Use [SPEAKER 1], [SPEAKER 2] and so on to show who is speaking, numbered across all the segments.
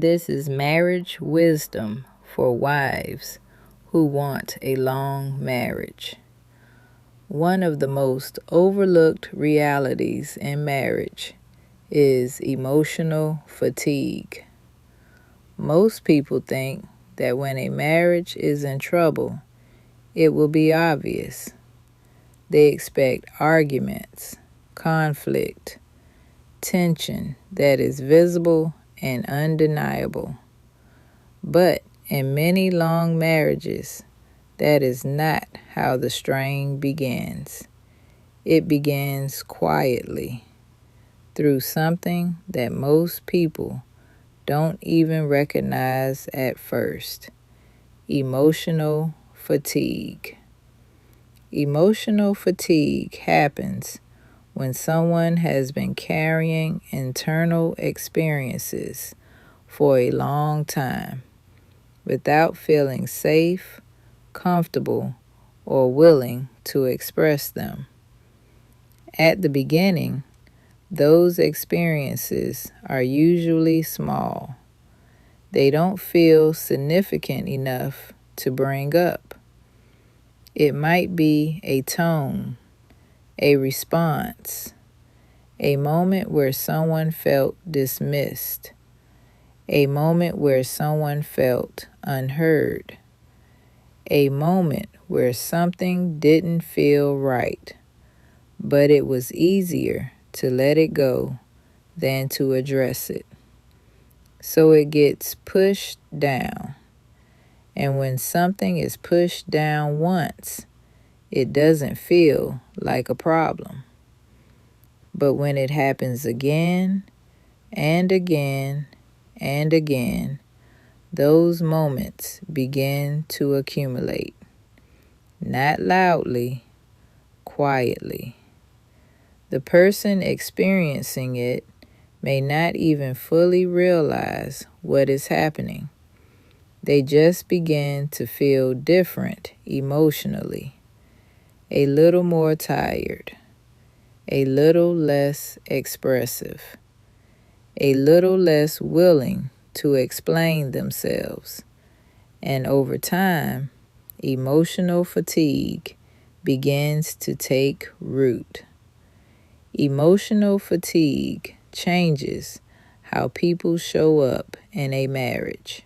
[SPEAKER 1] This is marriage wisdom for wives who want a long marriage. One of the most overlooked realities in marriage is emotional fatigue. Most people think that when a marriage is in trouble, it will be obvious. They expect arguments, conflict, tension that is visible and undeniable. But in many long marriages, that is not how the strain begins. It begins quietly, through something that most people don't even recognize at first: emotional fatigue. Emotional fatigue happens when someone has been carrying internal experiences for a long time without feeling safe, comfortable, or willing to express them. At the beginning, those experiences are usually small. They don't feel significant enough to bring up. It might be a tone, a response, a moment where someone felt dismissed, a moment where someone felt unheard, a moment where something didn't feel right, but it was easier to let it go than to address it. So it gets pushed down. And when something is pushed down once, it doesn't feel like a problem. But when it happens again and again and again, those moments begin to accumulate. Not loudly, quietly. The person experiencing it may not even fully realize what is happening. They just begin to feel different emotionally, a little more tired, a little less expressive, a little less willing to explain themselves. And over time, emotional fatigue begins to take root. Emotional fatigue changes how people show up in a marriage.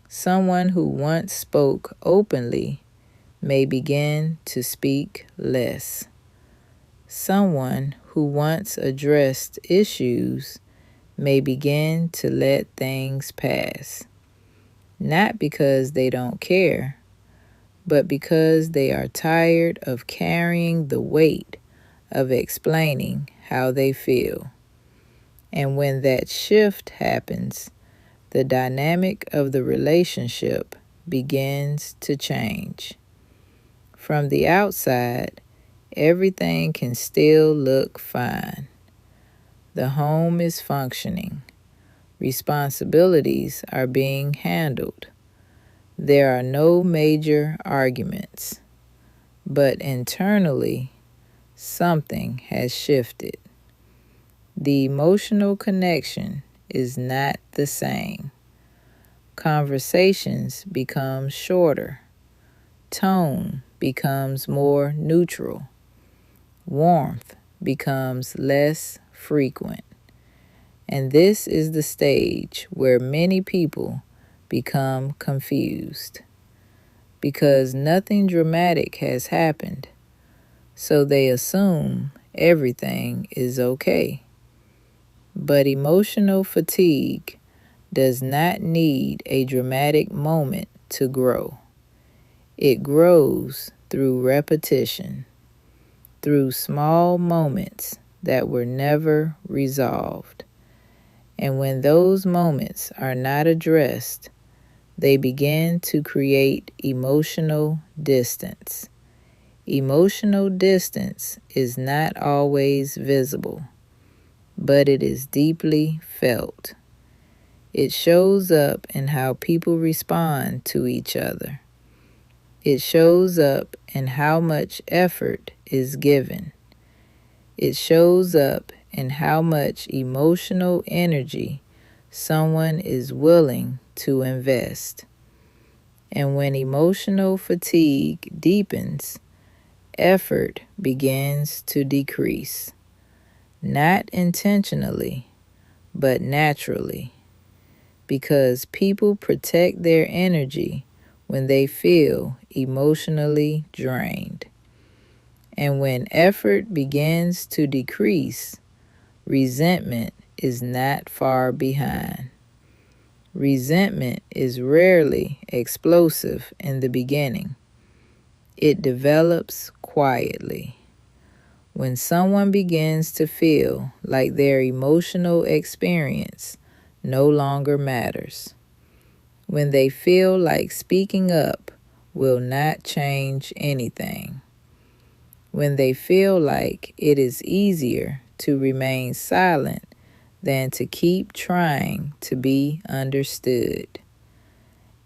[SPEAKER 1] Someone who once spoke openly may begin to speak less. Someone who once addressed issues may begin to let things pass. Not because they don't care, but because they are tired of carrying the weight of explaining how they feel. And when that shift happens, the dynamic of the relationship begins to change. From the outside, everything can still look fine. The home is functioning. Responsibilities are being handled. There are no major arguments. But internally, something has shifted. The emotional connection is not the same. Conversations become shorter. Tone becomes more neutral. Warmth becomes less frequent. And this is the stage where many people become confused, because nothing dramatic has happened, so they assume everything is okay. But emotional fatigue does not need a dramatic moment to grow. It grows through repetition, through small moments that were never resolved. And when those moments are not addressed, they begin to create emotional distance. Emotional distance is not always visible, but it is deeply felt. It shows up in how people respond to each other. It shows up in how much effort is given. It shows up in how much emotional energy someone is willing to invest. And when emotional fatigue deepens, effort begins to decrease, not intentionally, but naturally, because people protect their energy when they feel emotionally drained. And when effort begins to decrease, resentment is not far behind. Resentment is rarely explosive in the beginning. It develops quietly. When someone begins to feel like their emotional experience no longer matters. When they feel like speaking up will not change anything. When they feel like it is easier to remain silent than to keep trying to be understood.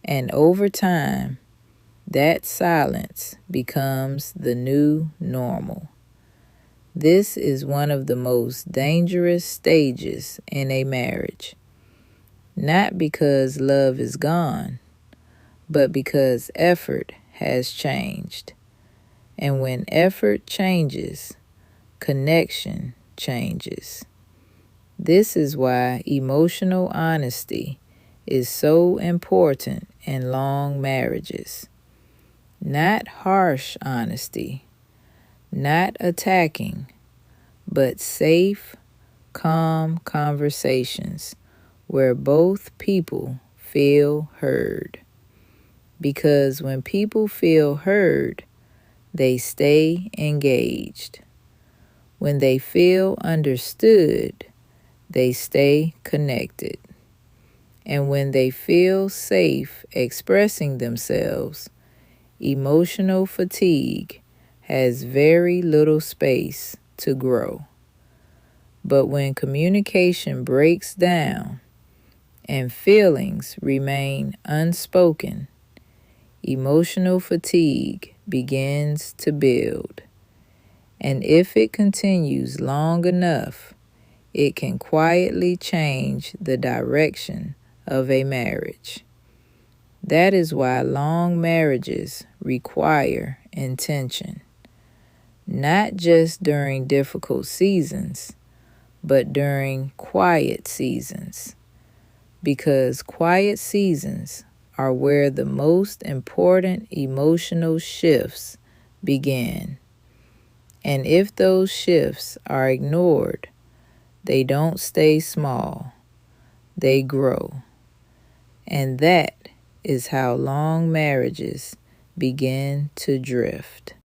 [SPEAKER 1] And over time, that silence becomes the new normal. This is one of the most dangerous stages in a marriage. Not because love is gone, but because effort has changed. And when effort changes, connection changes. This is why emotional honesty is so important in long marriages. Not harsh honesty, not attacking, but safe, calm conversations where both people feel heard. Because when people feel heard, they stay engaged. When they feel understood, they stay connected. And when they feel safe expressing themselves, emotional fatigue has very little space to grow. But when communication breaks down and feelings remain unspoken, emotional fatigue begins to build. And if it continues long enough, it can quietly change the direction of a marriage. That is why long marriages require intention, not just during difficult seasons, but during quiet seasons, because quiet seasons are where the most important emotional shifts begin. And if those shifts are ignored, they don't stay small, they grow. And that is how long marriages begin to drift.